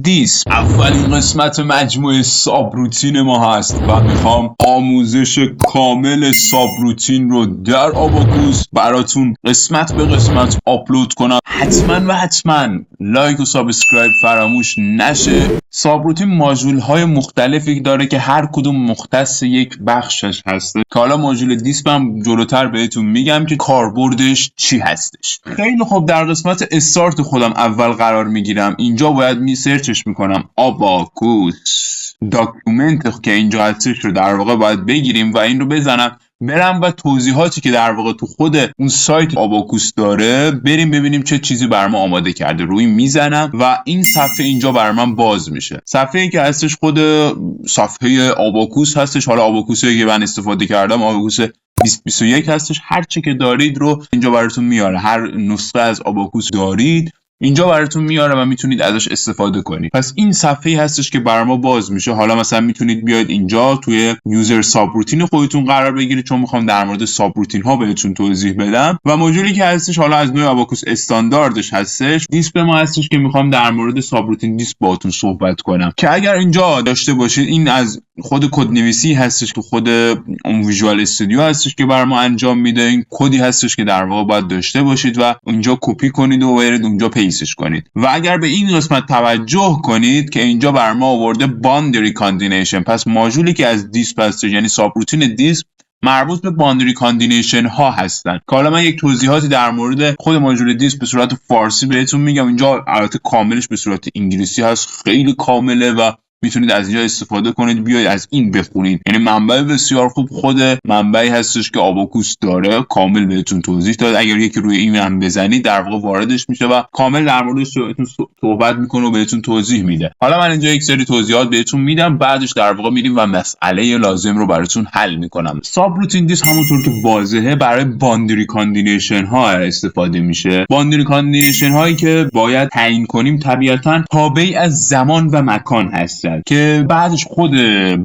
دیس اولین قسمت مجموعه سابروتین ما هست و میخوام آموزش کامل سابروتین رو در آباکوس براتون قسمت به قسمت آپلود کنم. حتما لایک و سابسکرایب فراموش نشه. سابروتین ماژول های مختلفی داره که هر کدوم مختص یک بخشش هسته که حالا ماژول دیسپ هم جلوتر بهتون میگم که کاربردش چی هستش. خیلی خوب، در قسمت استارت خودم اول قرار میگیرم. اینجا باید سرچش میکنم آباکوس داکیومنت که اینجا هستش رو در واقع باید بگیریم و این رو بزنم برم و توضیحاتی که در واقع تو خود اون سایت آباکوس داره بریم ببینیم چه چیزی بر ما آماده کرده. روی میزنم و این صفحه اینجا بر من باز میشه. صفحه‌ای که هستش خود صفحه آباکوس هستش. حالا آباکوسی که من استفاده کردم آباکوس 2021 هستش. هر چی که دارید رو اینجا براتون میاره. هر نسخه از آباکوس دارید اینجا براتون میاره و میتونید ازش استفاده کنید. پس این صفحه‌ای هستش که بر ما باز میشه. حالا مثلا میتونید بیاید اینجا توی یوزر سابروتین خودتون قرار بگیرید، چون میخوام در مورد سابروتین ها بهتون توضیح بدم. و ماژولی که هستش حالا از نوع آباکوس استانداردش هستش. دیسپ ما هستش که میخوام در مورد سابروتین دیسپ باهاتون صحبت کنم که اگر اینجا داشته باشید این از خود کدنویسی هستش که خود اون ویژوال استودیو هستش که بر ما انجام میده. این کدی هستش که در واقع باید داشته باشید و اینجا کپی کنید و برید اونجا پیستش کنید. و اگر به این قسمت توجه کنید که اینجا بر ما آورده باندری کاندینیشن. پس ماژولی که از دیسپ هستش یعنی سابروتین دیسپ مربوط به باندری کاندینیشن ها هستن که حالا من یک توضیحاتی در مورد خود ماژول دیسپ به صورت فارسی بهتون میگم. اینجا البته کاملش به صورت انگلیسی هست، خیلی کامله و میتونید از اینجا استفاده کنید، بیاید از این بخونید. یعنی منبع بسیار خوب، خود منبعی هستش که آباکوس داره، کامل بهتون توضیح داد. اگر یکی روی این هم بزنید در واقع واردش میشه و کامل در موردش بهتون صحبت میکنه و بهتون توضیح میده. حالا من اینجا یک سری توضیحات بهتون میدم، بعدش در واقع میریم و مسئله لازم رو براتون حل میکنم. سابروتین دیسپ همونطور که واضحه برای باندری کاندینیشن ها استفاده میشه. باندری کاندینیشن هایی که باید تعیین کنیم طبیعتاً تابعی از زمان و مکان هستن که بعدش خود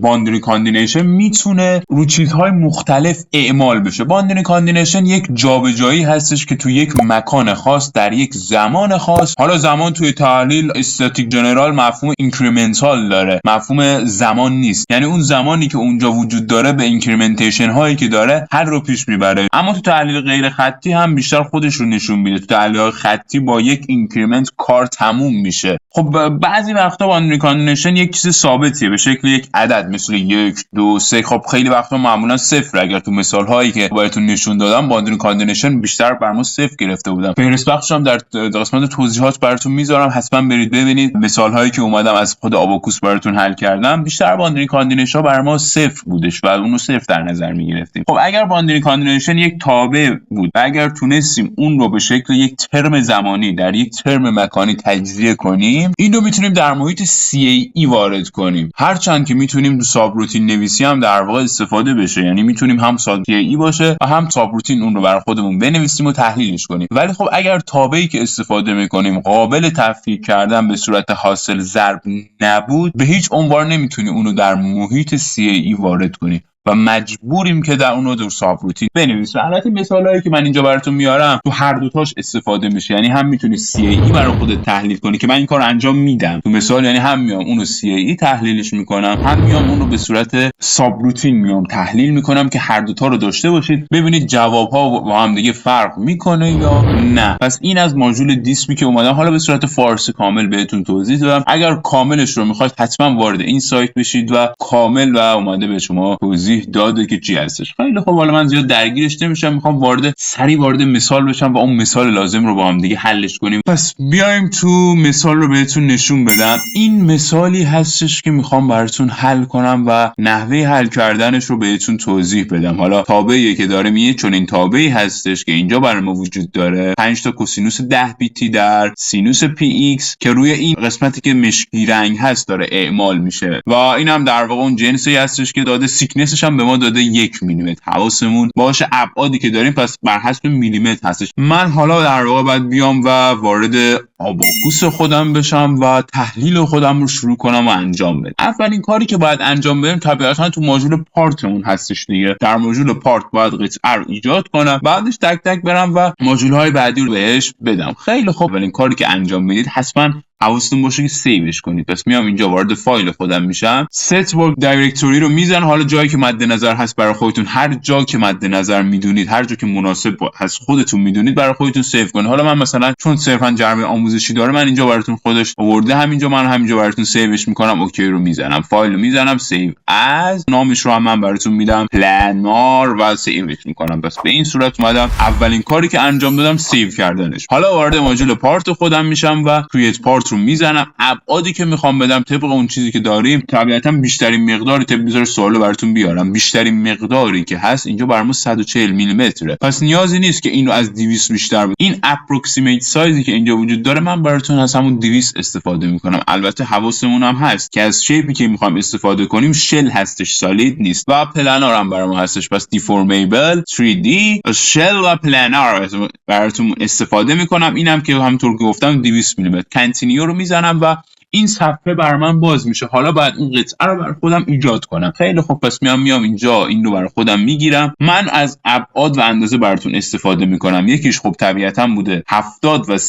باندری کاندینیشن میتونه رو چیزهای مختلف اعمال بشه. باندری کاندینیشن یک جابجایی هستش که تو یک مکان خاص در یک زمان خاص، حالا زمان توی تحلیل استاتیک جنرال مفهوم اینکریمنتال داره، مفهوم زمان نیست. یعنی اون زمانی که اونجا وجود داره به اینکریمنتیشن هایی که داره هر رو پیش میبره. اما تو تحلیل غیر خطی هم بیشتر خودش رو نشون میده. تو تحلیل خطی با یک اینکریمنت کار تموم میشه. خب بعضی وقتا باندری کاندینیشن یک چیز ثابتیه به شکل یک عدد مثل 1 2 3. خب خیلی وقتا معمولا 0. اگر تو مثال هایی که براتون نشون دادم باندری کاندینیشن بیشتر بر ما 0 گرفته بودم. فهرست بخشش هم در قسمت توضیحات براتون میذارم، حتما برید ببینید. مثال هایی که اومدم از خود آباکوس براتون حل کردم بیشتر باندری کاندینیشن بر ما 0 بودش و اونو 0 در نظر میگرفتیم. خب اگر باندری کاندینیشن یک تابع بود و اگر تونستیم اون رو به شکل یک ترم زمانی در یک ترم مکانی تجزیه کنیم، این رو میتونیم در محیط CAE وارد کنیم. هرچند که میتونیم تو سابروتین نویسی هم در واقع استفاده بشه، یعنی میتونیم هم CAE باشه و هم سابروتین اون رو برای خودمون بنویسیم و تحلیلش کنیم. ولی خب اگر تابعی که استفاده میکنیم قابل تفکیک کردن به صورت حاصل ضرب نبود، به هیچ عنوان نمیتونی اون رو در محیط CAE وارد کنی و مجبوریم که در اونو در سابروتین بنویسیم. البته مثالایی که من اینجا براتون میارم تو هر دوتاش استفاده میشه. یعنی هم میتونی CAE برای خودت تحلیل کنی که من این کار انجام میدم تو مثال، یعنی هم میام اونو CAE تحلیلش میکنم، هم میام اونو به صورت سابروتین میام تحلیل میکنم که هر دوتا رو داشته باشید ببینید جوابها با هم دیگه فرق میکنه یا نه. پس این از ماژول دیسپی که اومدم حالا به صورت فارسی کامل بهتون توضیح دادم. اگر کاملش رو میخواید حتما وارد این سایت بشید و کامل و اومده به شما توضیح داده که چی هستش. خیلی خب، حالا من زیاد درگیرش نمیشم، میخوام سریع وارد مثال بشم و اون مثال لازم رو با هم دیگه حلش کنیم. پس بیایم تو مثال رو بهتون نشون بدم. این مثالی هستش که میخوام براتون حل کنم و نحوه حل کردنش رو بهتون توضیح بدم. حالا تابعی که داره میگه چون این تابعی هستش که اینجا برای ما وجود داره 5 تا کوسینوس 10 بیتی در سینوس پی ایکس که روی این قسمتی که مشکی رنگ هست داره اعمال میشه و این هم در واقع اون جنسی هستش که داده. سیکنسش هم به ما داده 1 میلیمتر. حواسمون باشه ابعادی که داریم پس بر حسب میلیمتر هستش. من حالا در واقع باید بیام و وارد آباکوس خودم بشم و تحلیل خودم رو شروع کنم و انجام بدم. اولین کاری که باید انجام بدیم طبیعتا تو ماژول پارتمون هستش دیگه. در ماژول پارت باید قطعه رو ایجاد کنم، بعدش تک تک برم و ماژول‌های بعدی رو بهش بدم. خیلی خوب، اولین کاری که انجام بدید حتما حواستون باشه که سیوش کنید. پس میام اینجا وارد فایل خودم میشم، set work directory رو میزنم. حالا جایی که مد نظر هست برای خودتون، هر جا که مد نظر میدونید، هر جا که مناسب هست خودتون میدونید برای خودتون سیو کنید. حالا من مثلا چون صرفا جرم آموزشی داره، من اینجا براتون خودش آورده، همینجا من همینجا براتون سیوش میکنم، اوکی رو میزنم، فایل رو میزنم، سیو از، نامش رو هم من براتون میدم پلنار و سیوش میکنم. پس به این صورت اومدم اولین کاری که انجام دادم سیو کردنش. حالا وارد ماژول پارت خودم میشم و کرییت پارت رو میزنم. ابعادی که میخوام بدم طبق اون چیزی که داریم، طبیعتا بیشترین مقداری طبق بذار سوالو براتون بیارم، بیشترین مقداری که هست اینجا برام 140 میلیمتره. پس نیازی نیست که اینو از 200 بیشتر بدم. این اپروکسیمیت سایزی که اینجا وجود داره من براتون از همون 200 استفاده میکنم. البته حواسمون هم هست که از شیپی که میخوام استفاده کنیم شل هستش، سالید نیست. و پلنار هم برام هستش. پس دیفورمیبل 3D شل و پلنار براتون استفاده میکنم. اینم که همونطور که گفتم 200 میلیمتر. کنتینیو رو میزنم و این صفحه بر من باز میشه. حالا باید این قطعه رو برای خودم ایجاد کنم. خیلی خوب، پس میام اینجا این رو برای خودم میگیرم. من از ابعاد و اندازه براتون استفاده میکنم. یکیش خب طبیعتا بوده 70 و 35،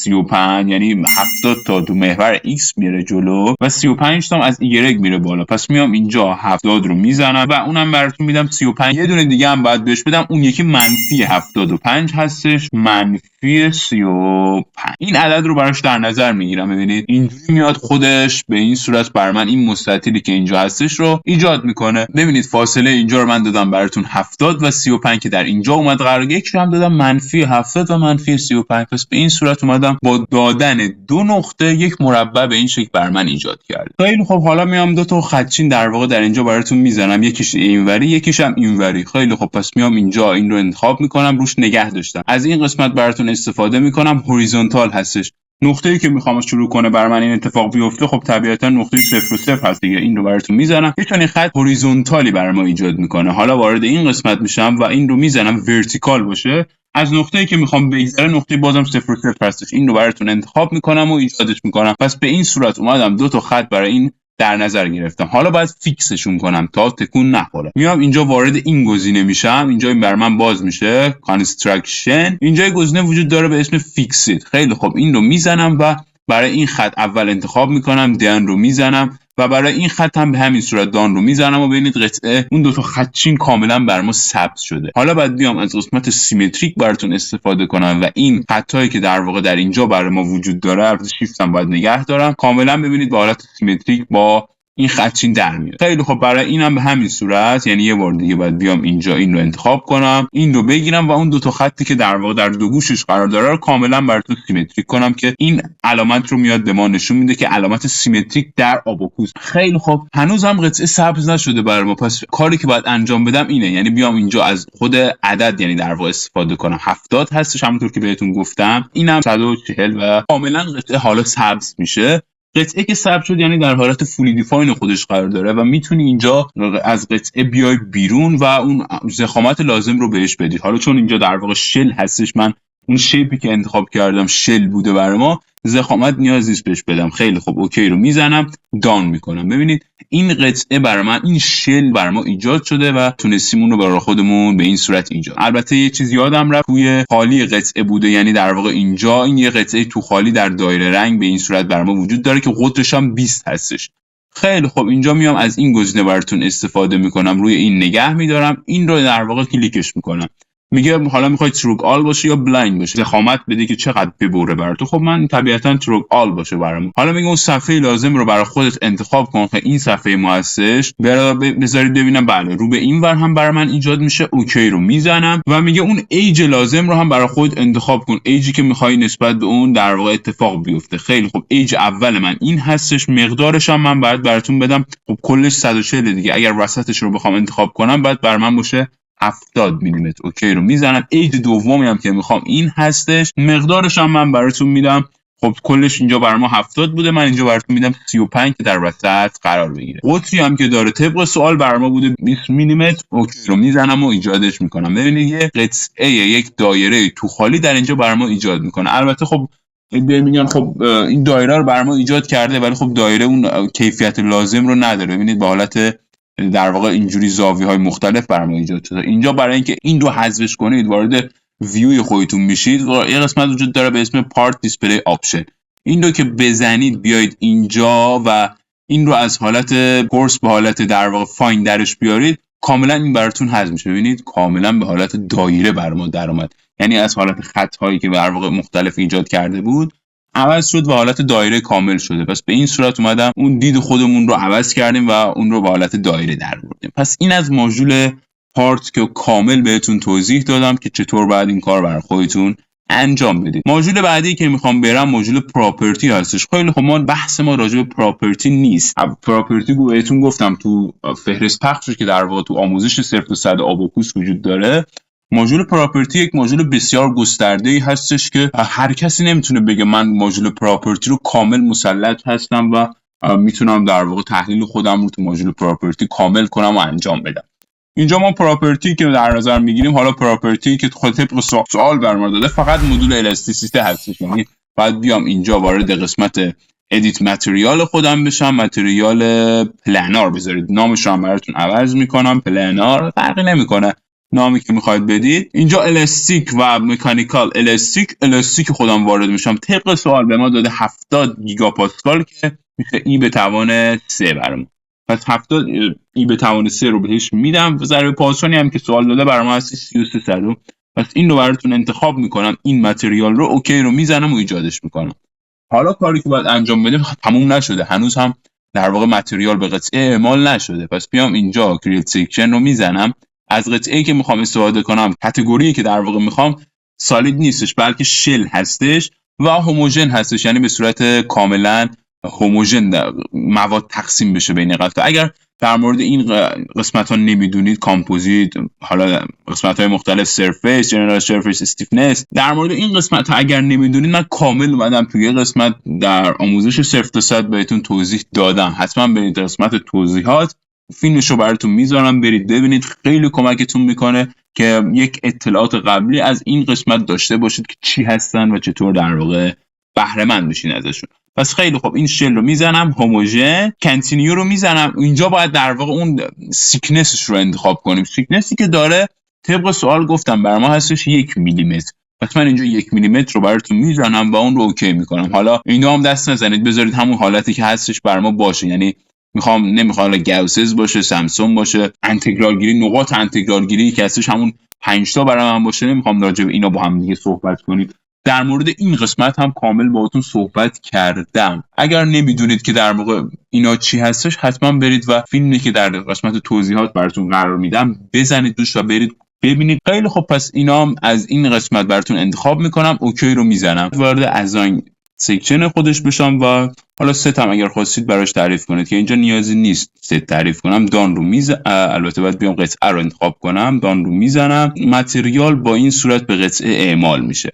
یعنی 70 تا تو محور x میره جلو و 35 تا از y میره بالا. پس میام اینجا 70 رو میزنم و اونم براتون میدم 35. یه دونه دیگه هم باید بهش بدم، اون یکی منفی 75 هستش، منفی 35. این عدد رو براش در نظر میگیرم. ببینید اینجوری میاد خودش به این صورت بر من این مستطیلی که اینجا هستش رو ایجاد میکنه. ببینید فاصله اینجا رو من دادم براتون 70 و 35 که در اینجا اومد قرار، یک هم دادم منفی 70 و منفی 35. پس به این صورت اومدم با دادن دو نقطه یک مربع به این شکل بر من ایجاد کرد. خیلی خب، حالا میام دو تا خطچین در واقع در اینجا براتون میزنم، یکیش اینوری یکیش هم اینوری. خیلی خب، پس میام اینجا این رو انتخاب میکنم، روش نگه داشتم. از این قسمت براتون استفاده میکنم، هوریزونتال هستش. نقطه‌ای که میخوام شروع کنه بر من این اتفاق بیفته خب طبیعتا نقطه 0 و 0 هست دیگه. این رو براتون میزنم، یه چنین خط هوریزونتالی برای ما ایجاد میکنه. حالا وارد این قسمت میشم و این رو میزنم ورتیکال باشه. از نقطه‌ای که میخوام بگذره نقطه بازم 0 و 0 هستش. این رو براتون انتخاب میکنم و ایجادش میکنم. پس به این صورت اومدم دو تا خط برای این در نظر گرفتم. حالا باید فیکسشون کنم تا تکون نخوره. میام اینجا وارد این گزینه میشم، اینجا این بر من باز میشه کانستراکشن. اینجا گزینه وجود داره به اسم فیکسید. خیلی خب، این رو میزنم و برای این خط اول انتخاب میکنم، دن رو میزنم و برای این خط هم به همین صورت دان رو میزنم و ببینید قطعه اون دو تا خطچین کاملا بر ما ثبت شده. حالا بعد بیام از قسمت سیمتریک براتون استفاده کنم و این خطایی که در واقع در اینجا برای ما وجود داره، البته شیفت هم باید نگه دارم، کاملا ببینید به حالت سیمتریک با این خطچین در میاد. خیلی خب، برای اینم به همین صورت، یعنی یه بار دیگه باید بیام اینجا این رو انتخاب کنم، این رو بگیرم و اون دو تا خطی که در واقع در دو گوشش قرار داره رو کاملا براتون سیمتریک کنم که این علامت رو میاد به ما نشون میده که علامت سیمتریک در آباکوس. خیلی خب، هنوزم قطعه ثبت نشده برای ما. پس کاری که باید انجام بدم اینه، یعنی بیام اینجا از خود عدد، یعنی در واقع استفاده کنم. 70 هستش همونطور که بهتون گفتم، اینم 140 و کاملا قطعه حالا ثبت میشه. قطعه که ثبت شد یعنی در حالت فولی دیفاین خودش قرار داره و میتونی اینجا از قطعه بیای بیرون و اون ضخامت لازم رو بهش بدید. حالا چون اینجا در واقع شل هستش، من اون شیپی که انتخاب کردم شل بوده برای ما، ضخامت نیاز نیست بهش بدم. خیلی خوب، اوکی رو میزنم، دان میکنم. ببینید این قطعه برای من، این شل برای ما ایجاد شده و تونستیم اون رو برای خودمون به این صورت ایجاد. البته یه چیز یادم رفت، توی خالی قطعه بوده، یعنی در واقع اینجا این یه قطعه تو خالی در دایره رنگ به این صورت برای ما وجود داره که قطرش هم 20 هستش. خیلی خب، اینجا میام از این گزینه براتون استفاده میکنم، روی این نگه میدارم، این رو در واقع کلیکش میکنم. میگه حالا میخوای تروک آل باشه یا بلایند باشه، ضخامت بده که چقدر ببره برات. خب من طبیعتا تروک آل باشه برام. حالا میگه اون صفحه لازم رو برای خودت انتخاب کن که این صفحه ما هستش، بذارید ببینم. بله، رو به این ور هم برای من ایجاد میشه، اوکی رو میزنم و میگه اون ایج لازم رو هم برای خودت انتخاب کن، ایجی که میخوای نسبت به اون در واقع اتفاق بیفته. خیلی خب، ایج اول من این هستش، مقدارش هم من باید براتون بدم. خب کلش 140 دیگه، اگر وسطش رو بخوام انتخاب کنم بعد بر من باشه 70 میلیمتر. اوکی رو میزنم. ایج دومی هم که میخوام این هستش، مقدارش هم من براتون میدم. خب کلش اینجا برای ما 70 بوده، من اینجا براتون میدم 35 که در وسط قرار بگیره. قطری هم که داره طبق سوال برای ما بوده 20 میلیمتر. اوکی رو میزنم و ایجادش میکنم. ببینید یه قطعه یک دایره تو خالی در اینجا برای ما ایجاد میکنه. البته خب ایده میگن خب این دایره رو بر ما ایجاد کرده، ولی خب دایره اون کیفیت لازم رو نداره. ببینید به حالت در واقع اینجوری زاویه‌های مختلف بر ما ایجاد شده. اینجا برای اینکه این رو حذفش کنید وارد ویوی خودتون میشید و یه قسمت وجود داره به اسم پارت دیسپلی آپشن. این رو که بزنید بیاید اینجا و این رو از حالت کورس به حالت در واقع فاین درش بیارید، کاملا این براتون حذف میشه. ببینید کاملا به حالت دایره بر ما در اومد، یعنی از حالت خط هایی که در واقع مختلف ایجاد کرده بود عوض شد و حالت دایره کامل شده. پس به این صورت اومدم اون دید خودمون رو عوض کردیم و اون رو به حالت دایره در بردیم. پس این از ماژول پارت که کامل بهتون توضیح دادم که چطور باید این کار برای خودتون انجام بدید. ماژول بعدی که میخوام برم ماژول پراپرتی هستش. خیلی خب، ما بحث ما راجع به پراپرتی نیست. پراپرتی بهتون گفتم تو فهرست پخشش که در واقع تو آموزش 0 تا 100 آباکوس وجود داره. ماژول پراپرتی یک ماژول بسیار گسترده‌ای هستش که هر کسی نمیتونه بگه من ماژول پراپرتی رو کامل مسلط هستم و میتونم در واقع تحلیل خودم رو تو ماژول پراپرتی کامل کنم و انجام بدم. اینجا ما پراپرتی که در نظر میگیریم، حالا پراپرتی که خود طبق سوال برام داده فقط مدول الاستیسیته هستش. یعنی باید بیام اینجا وارد قسمت ادیت متریال خودم بشم، متریال پلنار بذارید، نامش رو براتون عوض میکنم، پلنار فرقی نمیکنه نامی که میخواید بدید. اینجا الاستیک و مکانیکال الاستیک خودم وارد میشم. طبق سوال به ما داده 70 گیگاپاسکال که میشه ای به توان 3 برام. پس 70 ای به توان 3 رو بهش میدم. ضریب پاسخانی هم که سوال داده برام هست 3300. پس این رو براتون انتخاب میکنم، این متریال رو اوکی رو میزنم و ایجادش میکنم. حالا کاری که باید انجام بدیم تموم نشده، هنوز هم در واقع متریال به قطعه اعمال نشده. پس بیام اینجا کرییت سیکشن رو میزنم. از قطعه‌ای که میخوام استفاده کنم، کاتگوری که در واقع میخوام سالید نیستش بلکه شل هستش و هوموژن هستش، یعنی به صورت کاملا هوموژن مواد تقسیم بشه بین قطعه. اگر در مورد این قسمت ها نمیدونید، کامپوزیت، حالا قسمت های مختلف، سرفیس، جنرال سرفیس، استیفنس، در مورد این قسمت ها اگر نمیدونید من کامل اومدم توی قسمت در آموزش 0 تا 100 بهتون توضیح دادم. حتما برید قسمت توضیحات، فیلمشو براتون میذارم برید ببینید، خیلی کمکتون میکنه که یک اطلاعات قبلی از این قسمت داشته باشید که چی هستن و چطور در واقع بهره مند بشین ازشون. پس خیلی خوب، این شل رو میزنم، هوموژن، کنتینیو رو میزنم. اینجا باید در واقع اون سیکنسش رو انتخاب کنیم. سیکنسی که داره طبق سوال گفتم بر ما هستش 1 میلیمتر. پس من اینجا 1 میلیمتر رو براتون میزنم و اون رو اوکی میکنم. حالا اینا هم دست نزنید، بذارید همون حالتی که هستش بر ما باشه. یعنی نمیخوام گاوسز باشه، سامسون باشه، انتگرال گیری، نقاط انتگرال گیری که هستش همون 5 تا برای من باشه. نمیخوام راجع به اینا با هم دیگه صحبت کنیم. در مورد این قسمت هم کامل باهاتون صحبت کردم. اگر نمیدونید که در واقع اینا چی هستش، حتما برید و فیلمی که در قسمت توضیحات براتون قرار میدم بزنید دوش و برید ببینید. خیلی خب، پس اینا هم از این قسمت براتون انتخاب میکنم، اوکی رو میزنم، وارد ازاین سیکشن خودش بشم و حالا ست هم اگر خواستید براش تعریف کنید که اینجا نیازی نیست ست تعریف کنم. دان رو البته باید بیام قطعه رو انتخاب کنم، دان رو میزنم. متریال با این صورت به قطعه اعمال میشه.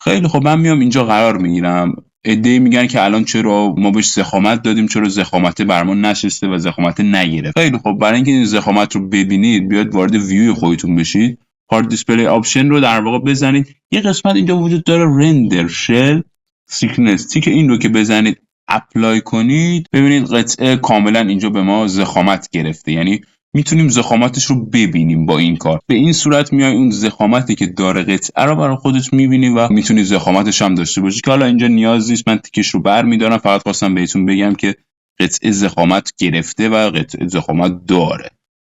خیلی خب، من میام اینجا قرار میگیرم. عده‌ای میگن که الان چرا ما بهش ضخامت دادیم، چرا ضخامت برمون نشسته و ضخامت نگرفت. خیلی خب، برای اینکه این ضخامت رو ببینید بیاید وارد ویو خودتون بشید، پارت دیسپلی آپشن رو در واقع بزنید. یه قسمت اینجا وجود داره رندر شل سیکنس، تیک این رو که بزنید اپلای کنید، ببینید قطعه کاملا اینجا به ما ضخامت گرفته. یعنی میتونیم ضخامتش رو ببینیم با این کار. به این صورت میای اون ضخامتی که داره قطعه رو برای خودت میبینی و میتونی ضخامتش هم داشته باشی که حالا اینجا نیاز نیست، من تیکش رو برمیدارم. فقط خواستم بهتون بگم که قطعه ضخامت گرفته و قطعه ضخامت داره.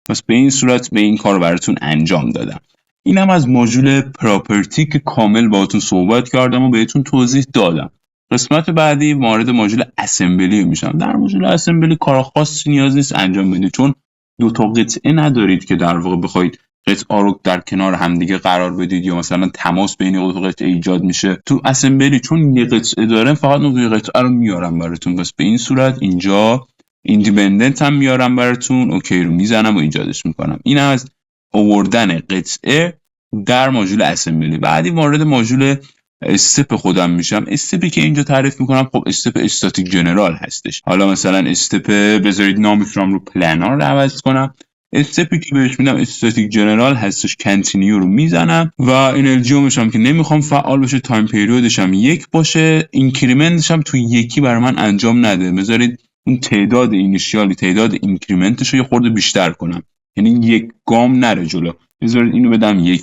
پس به این صورت به این کار براتون انجام دادم. اینم از ماژول پراپرتی که کامل باهاتون صحبت کردم و بهتون توضیح دادم. قسمت بعدی وارد ماژول اسمبلی میشم. در ماژول اسمبلی کار خاصی نیاز نیست انجام بدید، چون دو تا قطعه ندارید که در واقع بخواید قطعه رو در کنار همدیگه قرار بدید یا مثلا تماس بین دو قطعه ایجاد میشه. تو اسمبلی چون یه قطعه داره، فقط اون قطعه رو میارم براتون. بس به این صورت اینجا ایندیپندنت هم میارم براتون، اوکی رو میزنم و ایجادش میکنم. این از آوردن قطعه در ماژول اسمبلی. بعدی وارد ماژول استپ خودم میشم. استپی که اینجا تعریف میکنم، خب استپ استاتیک جنرال هستش. حالا مثلا استپ بذارید نامش رو پلنار رو عوض کنم، استپی که بهش میدم استاتیک جنرال هستش، کنتینیو رو میزنم و انرژیومش هم که نمیخوام فعال بشه، تایم پیریودش هم 1 باشه، اینکریمنتش هم تو 1 برای من انجام نده، بذارید اون تعداد اینیشیالی تعداد اینکریمنتش رو یه خورده بیشتر کنم، یعنی 1 گام نره جلو، بذارید اینو بدم 1/10،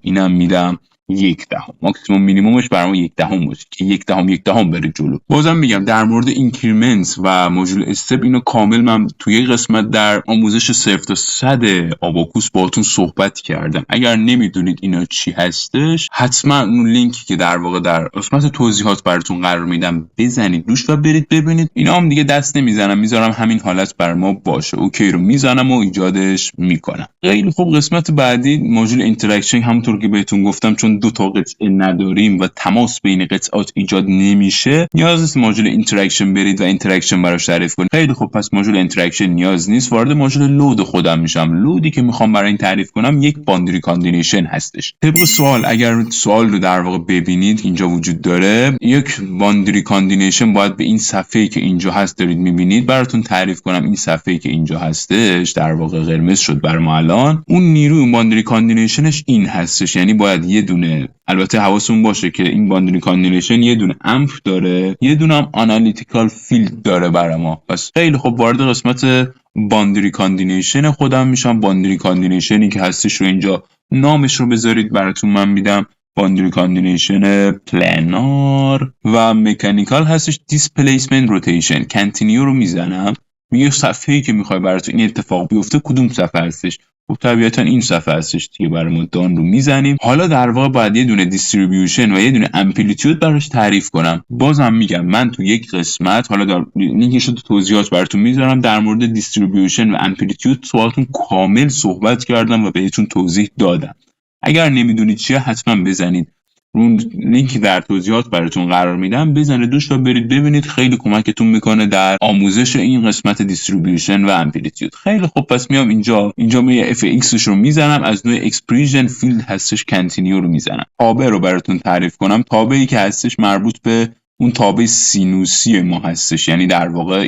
اینم میدم 1/10، ماکسیموم مینیمومش برام 1/10 باشه که 1/10 بره جلو. بازم میگم در مورد اینکریمنت و ماژول استپ اینو کامل من توی قسمت در آموزش 0 تا 100 آباکوس باهاتون صحبت کردم. اگر نمیدونید اینا چی هستش، حتما اون لینکی که در واقع در قسمت توضیحات براتون قرار میدم بزنید روش و برید ببینید. اینا هم دیگه دست نمیزنم، میذارم همین حالت بر ما باشه، اوکی رو میزنم و ایجادش میکنم. خیلی خوب، قسمت بعدی ماژول اینتراکشن، همونطور که بهتون گفتم چون دو تا قطعه نداریم و تماس بین قطعات ایجاد نمیشه، نیاز نیست ماژول اینتراکشن برید و اینتراکشن براش تعریف کنید. خیلی خوب، پس ماژول اینتراکشن نیاز نیست. وارد ماژول لود خودم میشم. لودی که میخوام برای این تعریف کنم یک باندری کاندینیشن هستش. طبق سوال، اگر سوال رو در واقع ببینید اینجا وجود داره، یک باندری کاندینیشن باید به این صفحه‌ای که اینجا هست دارید میبینید براتون تعریف کنم. این صفحه‌ای که اینجا هستش در واقع قرمز شد بر ما الان، اون نیروی باندری کاندینیشنش این هستش، یعنی باید یه دونه، البته حواستون باشه که این باندری کاندینیشن یه دونه امپ داره، یه دونه هم آنالیتیکال فیلد داره برای ما. پس خیلی خب، وارد قسمت باندری کاندینیشن خودم میشم. باندری کاندینیشنی که هستش رو اینجا نامش رو بذارید براتون من میدم، باندری کاندینیشن پلانار و مکانیکال هستش. دیسپلیسمنت روتیشن کنتینیو رو میزنم، میگه صفحه‌ای که میخوای براتون این اتفاق بیفته کدوم صفحه هستش. خب طبیعتا این صفحه هستش دیگه، برای ما دان رو میزنیم. حالا در واقع باید یه دونه دیستریبیوشن و یه دونه امپلیتیود براش تعریف کنم. بازم میگم من تو یک قسمت، حالا لینکش رو تو توضیحات براتون میذارم، در مورد دیستریبیوشن و امپلیتیود سوالتون کامل صحبت کردم و بهتون توضیح دادم. اگر نمیدونید چیه حتما بزنید اون لینکی در توضیحات براتون قرار میدم، بزنید دوش و برید ببینید، خیلی کمکتون میکنه در آموزش این قسمت دیستریبیوشن و امپلیتیود. خیلی خوب، پس میام اینجا می اف ایکسش رو میزنم، از نوع اکسپریشن فیلد هستش، کنتینیو رو میزنم. تابع رو براتون تعریف کنم. تابعی که هستش مربوط به اون تابع سینوسی ما هستش، یعنی در واقع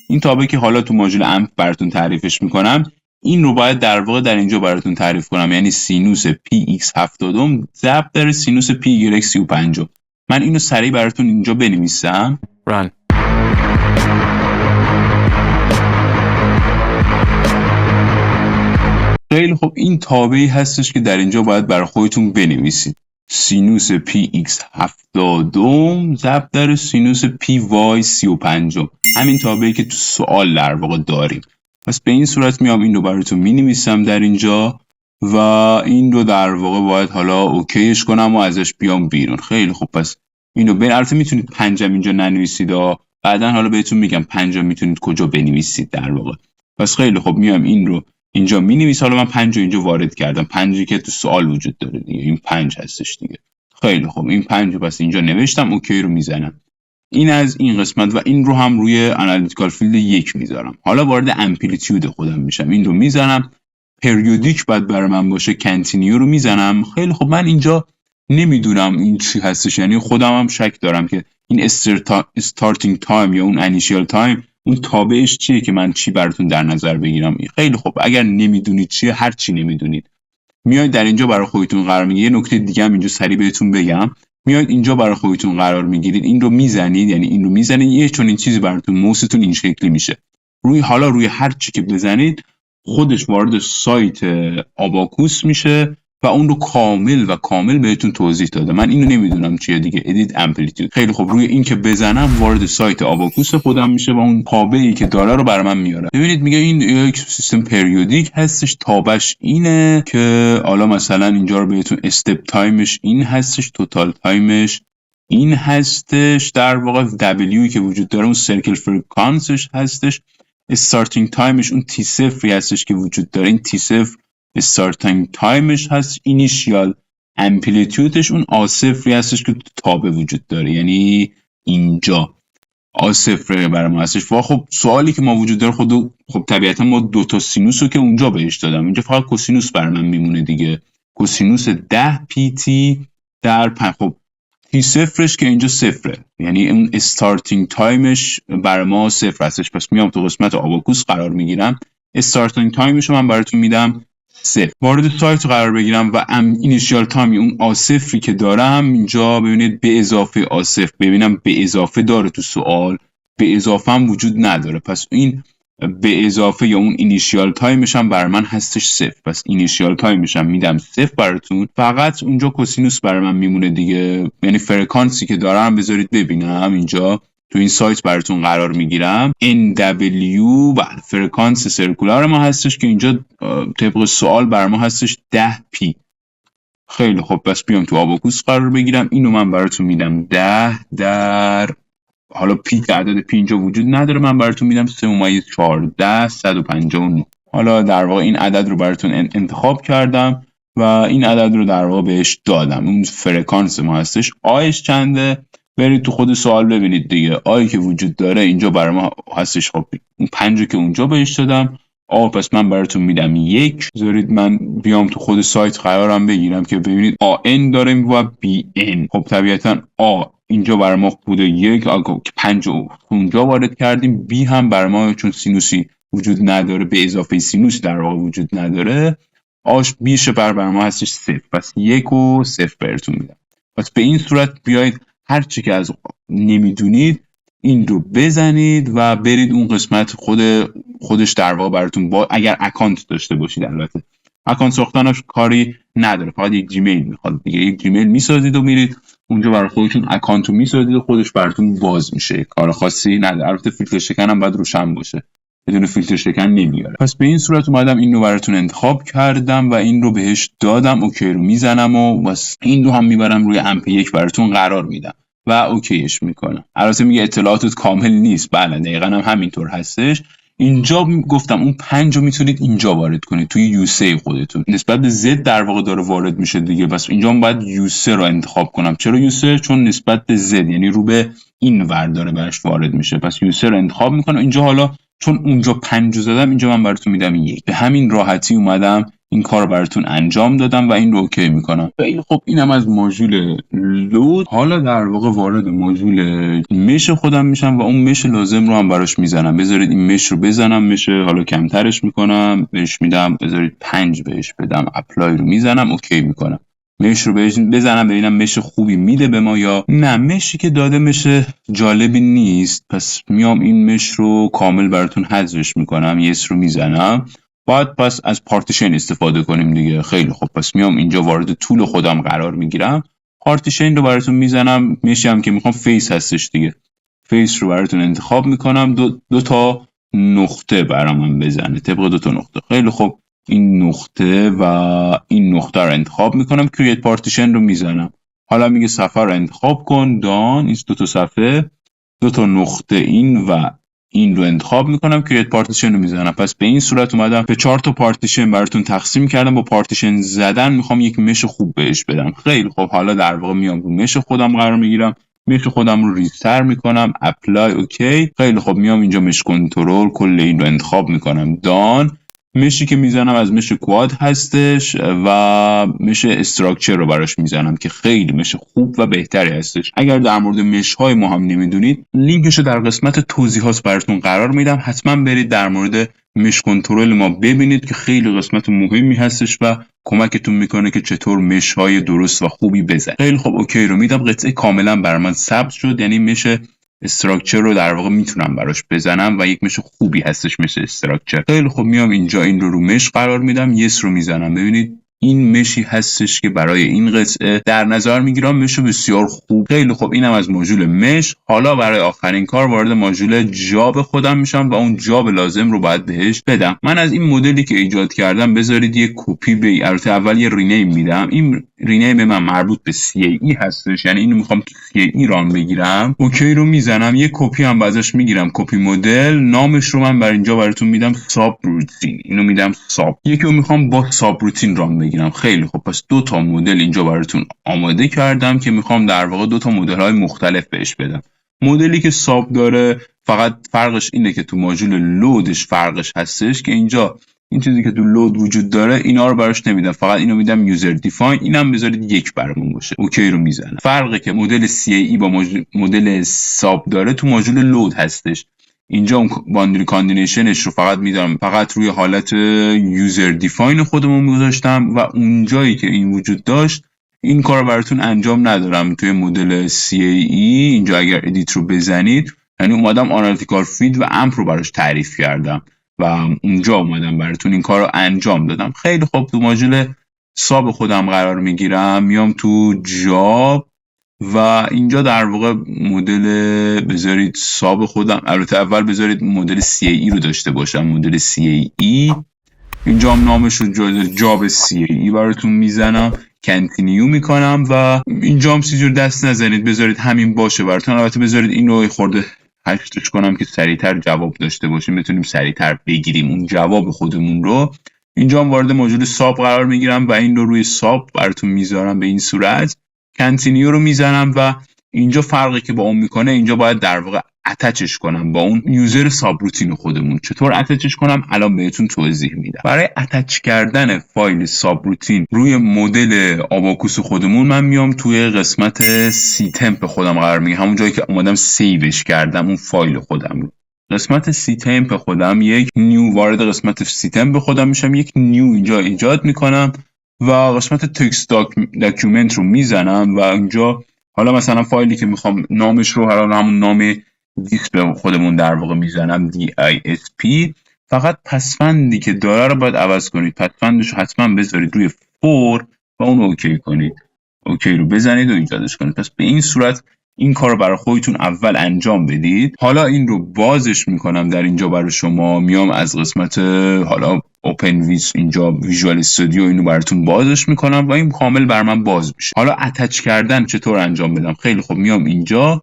این تابع که حالا تو ماژول امپ براتون تعریفش میکنم، این رو باید در واقع در اینجا براتون تعریف کنم، یعنی سینوس px70 ضرب در سینوس py35. من اینو سریع براتون اینجا بنویسم. run. خیلی خب، این تابعی هستش که در اینجا باید برای خودتون بنویسید. سینوس px70 ضرب در سینوس py35، همین تابعی که تو سوال در واقع داریم. پس به این صورت میام این رو براتون می نویسم در اینجا و این رو در واقع باید حالا اوکیش کنم و ازش بیام بیرون. خیلی خوب، پس این رو البته میتونید 5 اینجا ننویسید، بعدا حالا بهتون میگم 5 میتونید کجا بنویسید در واقع. پس خیلی خوب، میام این رو اینجا می نویسم. حالا من 5 اینجا وارد کردم، 5 که تو سوال وجود داره دیگه، این 5 هستش دیگه. خیلی خوب، این 5 پس اینجا نوشتم، اوکی رو میزنم. این از این قسمت و این رو هم روی آنالیتیکال فیلد 1 میذارم. حالا وارد امپلیتیود خودم میشم، این رو میزنم. پریودیک باید برای من باشه، کنتینیو رو میزنم. خیلی خب، من اینجا نمیدونم این چی هستش، یعنی خودم هم شک دارم که این استارتینگ تایم یا اون انیشیال تایم اون تابعش چیه که من چی براتون در نظر بگیرم. خیلی خب، اگر نمیدونید چیه، هر چی نمیدونید میاید در اینجا برای خودتون قرار میگیرید. یه نکته دیگه هم اینجا سریع بهتون بگم، میاید اینجا برای خودتون قرار میگیرید، این رو میزنید، یعنی این رو میزنید، یه چون این چیزی براتون موستون این شکلی میشه. روی هر چی که بزنید خودش وارد سایت آباکوس میشه و اون رو کامل بهتون توضیح داده. من اینو نمیدونم چیه دیگه، ادیت امپلیتیود. خیلی خب، روی این که بزنم وارد سایت آباکوس خودم میشه و اون تابعی که داره رو برای من میاره. ببینید میگه این یک سیستم پریودیک هستش، تابعش اینه که حالا مثلا اینجا رو بهتون استپ تایمش این هستش، توتال تایمش این هستش، در واقع W که وجود داره اون سرکل فرکانسش هستش، استارتینگ تایمش اون T0 هستش که وجود داره، این T0 استارتینگ تایمش هست، اینیشیال امپلیتیودش اون A0 هستش که تو تابع وجود داره، یعنی اینجا A0 برای ما هستش. و خب سوالی که ما وجود داره خب طبیعتا ما 2 تا سینوس رو که اونجا بهش دادم، اینجا فقط کوسینوس برای من میمونه دیگه، کوسینوس 10 PT در خب T0ش که اینجا 0، یعنی اون استارتینگ تایمش برای ما 0 هستش. پس میام تو قسمت آباکوس قرار میگیرم، استارتینگ تایمش رو من براتون میدم 0. وارد سایت قرار بگیرم و اینیشیال تایم اون A0 که دارم اینجا ببینید به اضافه A0 ببینم به اضافه داره تو سوال، به اضافه هم وجود نداره، پس این به اضافه یا اون اینیشیال تایمش هم بر من هستش 0. پس اینیشیال تایمش هم میدم 0 براتون. فقط اونجا کوسینوس برای من میمونه دیگه، یعنی فرکانسی که دارم بذارید ببینم اینجا تو این سایت براتون قرار میگیرم NW و فرکانس سرکولار ما هستش که اینجا طبق سوال بر ما هستش 10P. خیلی خب پس بیام تو آباکوس قرار بگیرم، اینو من براتون میدم 10 در حالا پی که عدد پی اینجا وجود نداره، من براتون میدم 3.14 159. حالا در واقع این عدد رو براتون انتخاب کردم و این عدد رو در واقع بهش دادم. اون فرکانس ما هستش. آیش چنده؟ برید تو خود سوال ببینید دیگه. آی که وجود داره اینجا برای ما هستش، خب اون 5 که اونجا بهش دادم. پس من براتون میدم 1. بذارید من بیام تو خود سایت قرارم بگیرم که ببینید AN داریم و BN. خب طبیعتا A اینجا برای ما بوده 1 که 5 اونجا وارد کردیم. B هم برای ما چون سینوسی وجود نداره به اضافه سینوس در واقع وجود نداره، آش بیشه بر ما هستش 0. پس 1 و 0 براتون میدم. پس به این صورت بیایید هر چی که از نمیدونید این رو بزنید و برید اون قسمت خودش در واقع براتون اگر اکانت داشته باشید، البته اکانت ساختنش کاری نداره، فقط یک جیمیل میخواد دیگه. یک جیمیل میسازید و میرید اونجا برای خودتون اکانت رو میسازید و خودش براتون باز میشه، کار خاصی نداره. البته فیلتر شکن هم باید روشن باشه، بدون فیلتر شکن نمیاره. پس به این صورت اومدم این رو براتون انتخاب کردم و این رو بهش دادم، اوکی رو میزنم و بس این رو هم میبرم روی امپ 1 براتون قرار میدم و اوکیش میکنم. البته میگه اطلاعاتت کامل نیست، بله دقیقاً هم همینطور هستش. اینجا گفتم اون 5 رو میتونید اینجا وارد کنید توی یوسه خودتون، نسبت به Z در واقع داره وارد میشه دیگه. پس اینجا باید یوسه رو انتخاب کنم. چرا یوسه؟ چون نسبت به Z یعنی رو به این ور داره برش وارد میشه، پس یوسه رو انتخاب میکنم. اینجا حالا چون اونجا 5 زدم اینجا من براتون میدم 1. به همین راحتی اومدم این کار براتون انجام دادم و این رو اوکی میکنم. خیلی خب اینم از ماژول لود. حالا در واقع وارد ماژول مش خودم میشم و اون مش لازم رو هم براش میزنم. بذارید این مش رو بزنم، مش حالا کمترش میکنم، بهش میدم بذارید 5 بهش بدم، اپلای رو میزنم، اوکی میکنم. مش رو بزنم ببینم مش خوبی میده به ما یا نه. مشی که داده مش جالبی نیست، پس میام این مش رو کامل براتون حذفش میکنم، یس رو میزنم. باید پس از پارتیشن استفاده کنیم دیگه. خیلی خب پس میام اینجا وارد طول خودم قرار میگیرم، پارتیشن رو براتون میزنم. مشی هم که میخوام فیس هستش دیگه، فیس رو براتون انتخاب میکنم. دو تا نقطه برام بزنه، طبق 2 تا نقطه. خیلی خب این نقطه و این نقطه رو انتخاب میکنم، کرییت پارتیشن رو میزنم. حالا میگه صفحه رو انتخاب کن، دان این 2 تا صفحه 2 تا نقطه این و این رو انتخاب میکنم، کرییت پارتیشن رو میزنم. پس به این صورت اومدم به 4 تا پارتیشن براتون تقسیم کردم. با پارتیشن زدن میخوام یک مش خوب بهش بدم. خیلی خب حالا در واقع میام رو مش خودم قرار میگیرم، مش خودم رو ریزتر میکنم، اپلای اوکی. خیلی خب میام اینجا مش کنترل کل این رو انتخاب میکنم، دان. مشی که میزنم از مش کواد هستش و مش استراکچر رو براش میزنم که خیلی مش خوب و بهتری هستش. اگر در مورد مش های ما هم نمیدونید لینکش رو در قسمت توضیحات براتون قرار میدم، حتما برید در مورد مش کنترل ما ببینید که خیلی قسمت مهمی هستش و کمکتون میکنه که چطور مش های درست و خوبی بزنید. خیلی خب اوکی رو میدم، قطعه کاملا برای من ثبت شد، یعنی مش استراکچر رو در واقع میتونم براش بزنم و یک مش خوبی هستش مش استراکچر. خیلی خب میام اینجا این رو مش قرار میدم، یس رو میزنم. ببینید این مشی هستش که برای این قطعه در نظر میگیرم مش بسیار خوب. خیلی خب اینم از ماژول مش. حالا برای آخرین کار وارد ماژول جاب خودم میشم و اون جاب لازم رو باید بهش بدم. من از این مدلی که ایجاد کردم بذارید یک کپی به البته اول یه رینیم میدم. این رینیم من مربوط به CAE هستش، یعنی اینو میخوام تو CAE ران بگیرم. اوکی رو میزنم، یه کپی هم ازش میگیرم، کپی مدل. نامش رو من اینجا براتون میدم ساب روتین، اینو میدم ساب. یکی رو میخوام با ساب روتین ران بگیرم. خیلی خب پس 2 تا مدل اینجا براتون آماده کردم که میخوام در واقع 2 تا مدل های مختلف بهش بدم. مدلی که ساب داره فقط فرقش اینه که تو ماژول لودش فرقش هستش که اینجا این چیزی که تو لود وجود داره اینا رو براش نمیدم، فقط اینو میدم یوزر دیفاین. اینم بذارید 1 برامون باشه، اوکی رو میزنم. فرقی که مدل CAE با مدل ساب داره تو ماژول لود هستش. اینجا اون باندری کاندینیشنش رو فقط میدارم، فقط روی حالت یوزر دیفاین خودمون گذاشتم و اونجایی که این وجود داشت این کار رو براتون انجام ندارم. توی مدل CAE اینجا اگر ادیت رو بزنید، یعنی اومدم آنالیتیکال فید و امپ رو براش تعریف کردم و اونجا اومدم براتون این کار رو انجام دادم. خیلی خوب، تو ماژول ساب خودم قرار میگیرم، میام تو جاب و اینجا در واقع مدل بذارید ساب خودم، البته اول بذارید مدل CAE رو داشته باشم، مدل CAE. اینجا هم نامش رو جاب CAE براتون میزنم، کنتینیو میکنم و اینجا هم سیجور دست نزنید، بذارید همین باشه براتون. البته بذارید این رو خورده هشتش کنم که سریعتر جواب داشته باشیم، بتونیم سریعتر بگیریم اون جواب خودمون رو. اینجا هم وارد ماژول ساب قرار میگیرم و این رو روی ساب براتون میذارم به این صورت. کنتینیو رو میزنم و اینجا فرقی که با اون میکنه، اینجا باید در واقع اتچش کنم با اون یوزر ساب روتین خودمون. چطور اتچش کنم الان بهتون توضیح میدم. برای اتچ کردن فایل ساب روتین روی مدل آباکوس خودمون، من میام توی قسمت سی تمپ خودم قرار میگیرم، همون جایی که اومدم سیوش کردم اون فایل خودم رو. قسمت سی تمپ خودم یک نیو، وارد قسمت سی تمپ خودم میشم، یک نیو اینجا ایجاد میکنم و قسمت تکست داکیومنت رو میزنم و اینجا حالا مثلا فایلی که میخوام نامش رو همون نام دیسک خودمون در واقع میزنم DISP. فقط پسفندی که داره رو باید عوض کنید، پسفندش رو حتما بذارید روی 4 و اون اوکی کنید، اوکی رو بزنید و ایجادش کنید. پس به این صورت این کار رو برای خودتون اول انجام بدید. حالا این رو بازش میکنم در اینجا برای شما، میام از قسمت حالا اوپن ویس اینجا ویژوال استودیو اینو براتون بازش میکنم و این کامل بر من باز میشه. حالا اتچ کردن چطور انجام بدم؟ خیلی خب، میام اینجا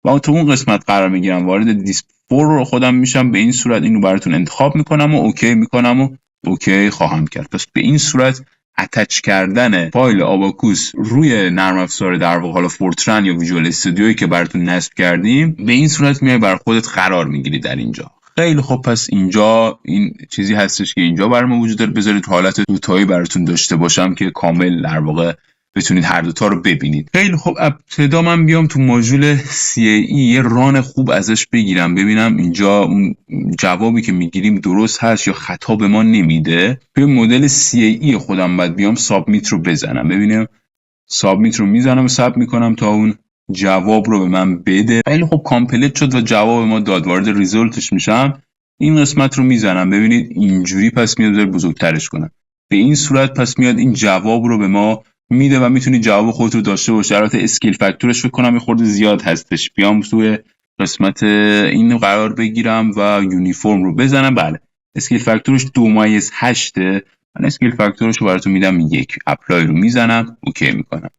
و تو اون قسمت قرار میگیرم، وارد دیسک 4 رو خودم میشم، به این صورت اینو براتون انتخاب میکنم و اوکی میکنم و اوکی خواهم کرد. پس به این صورت اتچ کردن فایل آباکوس روی نرم افزار در واقع حالا فورترن یا ویژوال استودیویی که براتون نصب کردیم، به این صورت میای بر خودت قرار میگیری در اینجا. خیلی خب، پس اینجا این چیزی هستش که اینجا برای ما وجود داره. بذارید حالت دوتایی براتون داشته باشم که کامل در واقع بتونید هر دوتا رو ببینید. خیلی خب، ابتدا من بیام تو ماژول CAE یه ران خوب ازش بگیرم، ببینم اینجا اون جوابی که میگیریم درست هست یا خطا به ما نمیده. توی مدل CAE خودم باید بیام سابمیت رو بزنم، ببینم سابمیت رو میزنم و ثبت میکنم تا اون جواب رو به من بده. خیلی خب، کامپلیت شد و جواب ما داد. وارد ریزولتش میشم، این قسمت رو میزنم، ببینید اینجوری پس میاد. بزرگترش کنم به این صورت، پس میاد این جواب رو به ما میده و میتونید جواب خودت رو داشته باشی. البته اسکیل فاکتورش فکر کنم یه خورده زیاد هستش. بیام توی قسمت این قرار بگیرم و یونیفرم رو بزنم. بله، اسکیل فاکتورش 2-8. من اسکیل فاکتورش رو براتون میدم 1. اپلای رو میزنم، اوکی میکنم.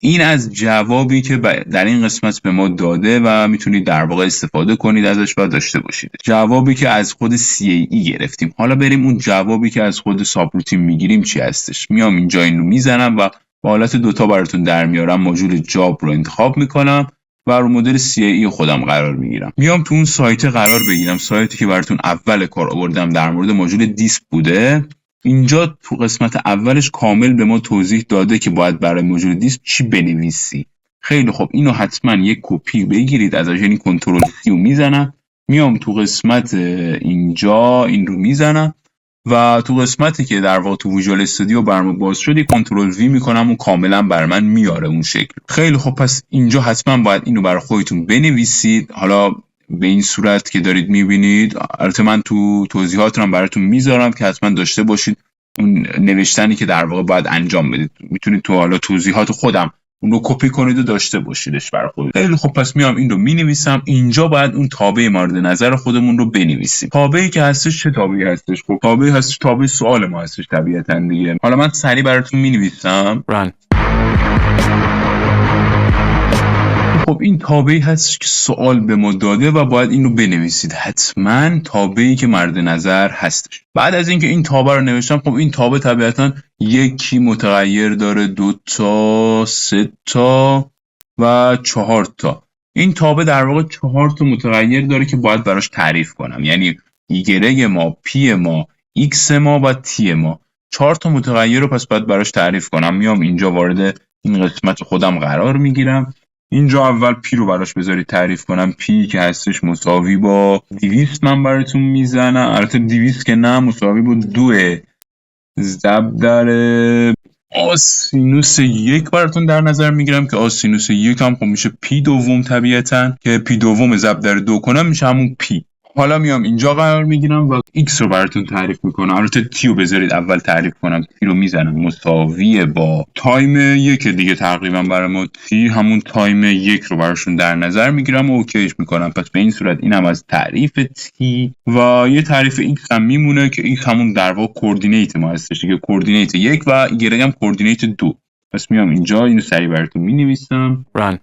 این از جوابی که در این قسمت به ما داده و میتونید در واقع استفاده کنید ازش و داشته باشید. جوابی که از خود CAE گرفتیم. حالا بریم اون جوابی که از خود ساب روتین میگیریم چی هستش. میام اینجا این رو میزنم و با حالت دوتا براتون در میارم. ماژول جاب رو انتخاب میکنم و رو مدل CAE خودم قرار میگیرم. میام تو اون سایت قرار بگیرم، سایتی که براتون اول کار آوردم در مورد ماژول دیسک بوده. اینجا تو قسمت اولش کامل به ما توضیح داده که باید برای ماژول دیسک چی بنویسی. خیلی خب، اینو حتما یک کپی بگیرید ازش، یعنی کنترل سی رو میزنم، میام تو قسمت اینجا این رو میزنم و تو قسمتی که در واقع تو ویژوال استودیو برام باز شد کنترل وی میکنم و کاملا بر من میاره اون شکل. خیلی خب، پس اینجا حتما باید اینو برای خودتون بنویسید. حالا به این صورت که دارید میبینید، البته من تو توضیحات رو براتون میذارم که حتما داشته باشید اون نوشتنی که در واقع باید انجام بدید. میتونید تو حالا توضیحات خودم اون رو کپی کنید و داشته باشیدش برای خودتون. خیلی خب، پس میام این رو مینویسم. اینجا باید اون تابع مورد نظر خودمون رو بنویسیم. تابعی که هستش چه تابعی هستش؟ خب تابعی هستش، تابع سوال ما هستش طبیعتاً دیگه. حالا من سریع براتون مینویسم. خب این تابعی هست که سوال به ما داده و باید این رو بنویسید. حتما تابعی که مورد نظر هستش. بعد از اینکه این تابع رو نوشتم، خب این تابع طبیعتا یکی متغیر داره، 2 تا، 3 تا و 4 تا. این تابع در واقع 4 تا متغیر داره که باید براش تعریف کنم، یعنی ایگرگ ما، پی ما، ایکس ما و تی ما. 4 تا متغیر رو پس باید براش تعریف کنم. میام اینجا وارد این قسمت خودم قرار میگیرم اینجا اول پی رو براش بذارید تعریف کنم. پی که هستش مساوی با 200 من براتون میزنم. البته 200 که نه، مساوی با 2 ضرب در آسینوس 1 براتون در نظر میگیرم که آسینوس 1 هم خب میشه پی دوم طبیعتا، که پی دوم ضرب در 2 کنم میشه همون پی. حالا میام اینجا قرار میگیرم و x رو براتون تعریف میکنم. البته t رو بذارید اول تعریف کنم. t رو میزنم مساویه با تایم 1 دیگه، تقریبا برای ما t همون تایم 1 رو براشون در نظر میگیرم و اوکیش میکنم. پس به این صورت اینم از تعریف t و یه تعریف x هم میمونه که x همون در واقع کوردینیت ما هستش دیگه، کوردینیت 1 و y هم کوردینیت 2. پس میام اینجا اینو سریع براتون مینویسم. run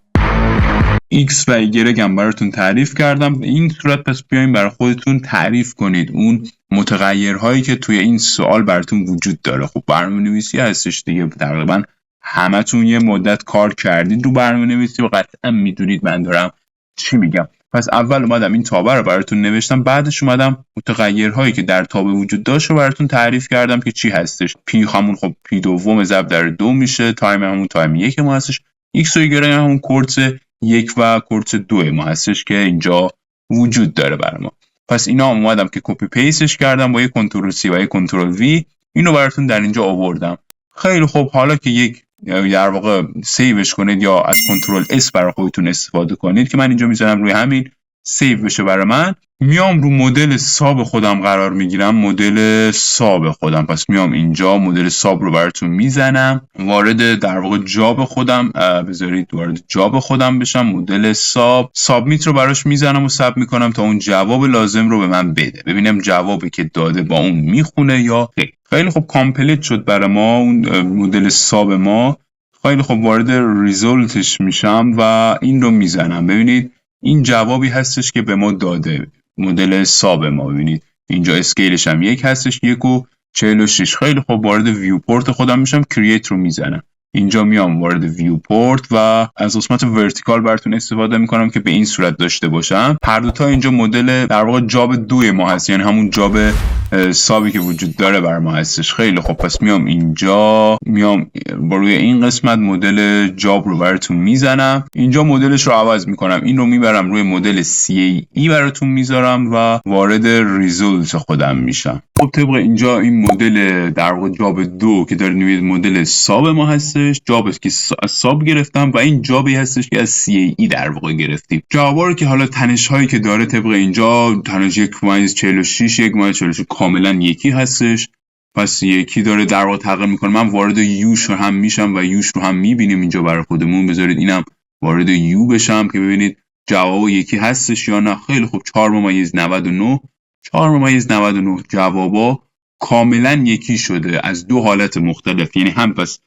x و y هم براتون تعریف کردم. به این صورت پس بیاین برای خودتون تعریف کنید اون متغیرهایی که توی این سوال براتون وجود داره. خب برنامه‌نویسی هستش دیگه، تقریبا همتون یه مدت کار کردید رو برنامه‌نویسی و قطعا میدونید من دارم چی میگم. پس اول اومدم این تابع رو براتون نوشتم، بعدش اومدم متغیرهایی که در تابع وجود داشت رو براتون تعریف کردم که چی هستش. پی همون خب پی دوم ضرب در 2 میشه، تایم همون تایم 1 ما هستش، x و y همون کورس 1 و کورس 2 ما هستش که اینجا وجود داره برای ما. پس اینا اومدم که کپی پیستش کردم با یک کنترل سی و یک کنترل وی، اینو براتون در اینجا آوردم. خیلی خوب، حالا که یک در واقع سیوش کنید یا از کنترل اس برای خودتون استفاده کنید که من اینجا میذارم روی همین سیو بشه برای من. میام رو مدل ساب خودم قرار میگیرم، مدل ساب خودم. پس میام اینجا مدل ساب رو براتون میزنم، وارد در واقع جاب خودم، بذارید وارد جاب خودم بشم. مدل ساب سابمیت رو براش میزنم و ثبت میکنم تا اون جواب لازم رو به من بده، ببینم جوابی که داده با اون میخونه یا خیر. خیلی خوب، کامپلیت شد برای ما اون مدل ساب ما. خیلی خوب، وارد ریزولتش میشم و این رو میزنم. ببینید این جوابی هستش که به ما داده مدل ساب ما. ببینید اینجا اسکیلش هم 1 هستش، 1 و 46. خیلی خوب، وارد ویوپورت خودم میشم، کرییت رو میزنم. اینجا میام وارد ویوپورت و از قسمت ورتیکال براتون استفاده میکنم که به این صورت داشته باشم. هر دو تا اینجا مدل در واقع جاب 2 ما هست، یعنی همون جاب سابی که وجود داره بر ما هستش. خیلی خوب، پس میام اینجا، میام روی این قسمت مدل جاب رو براتون میزنم. اینجا مدلش رو عوض میکنم، این رو میبرم روی مدل CAE براتون میذارم و وارد ریزولت خودم میشم. خب طبق اینجا این مدل در واقع جاب 2 که دارید میبینید مدل ساب ما هستش، جابی که از ساب گرفتم و این جابی هستش که از CAE در واقع گرفتیم. جوابا رو که حالا تنش هایی که داره طبق اینجا تنش 1-46 1-46 کاملا یکی هستش، پس یکی داره در واقع تغییر میکنه. من وارد یوش رو هم میشم و یوش رو هم میبینیم اینجا برای خودمون. بذارید اینم وارد یو بشم که ببینید جواب یکی هستش یا نه. خیلی خوب، 4-99 4-99 جوابا کاملا یکی شده از دو حالت مختلف. یعنی هم پس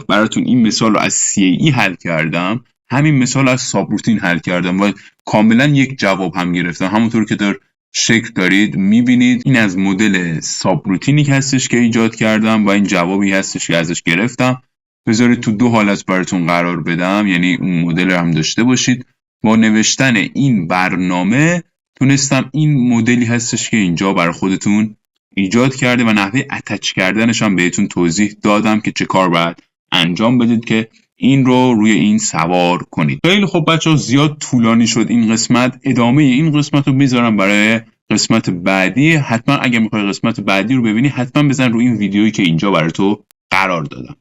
براتون این مثال رو از CAE حل کردم، همین مثال از سابروتین حل کردم و کاملا یک جواب هم گرفتم. همونطور که در شکل دارید میبینید این از مدل سابروتینی هستش که ایجاد کردم و این جوابی هستش که ازش گرفتم. بذارید تو دو حالت براتون قرار بدم، یعنی اون مدل هم داشته باشید. با نوشتن این برنامه تونستم این مدلی هستش که اینجا برای خودتون ایجاد کرده و نحوه اتچ کردنش هم بهتون توضیح دادم که چه کار باید انجام بدید که این رو روی این سوار کنید. خیلی خب بچه‌ها، زیاد طولانی شد این قسمت. ادامه این قسمت رو میذارم برای قسمت بعدی. حتما اگر میخوای قسمت بعدی رو ببینی حتما بزن روی این ویدیویی که اینجا برای تو قرار دادم.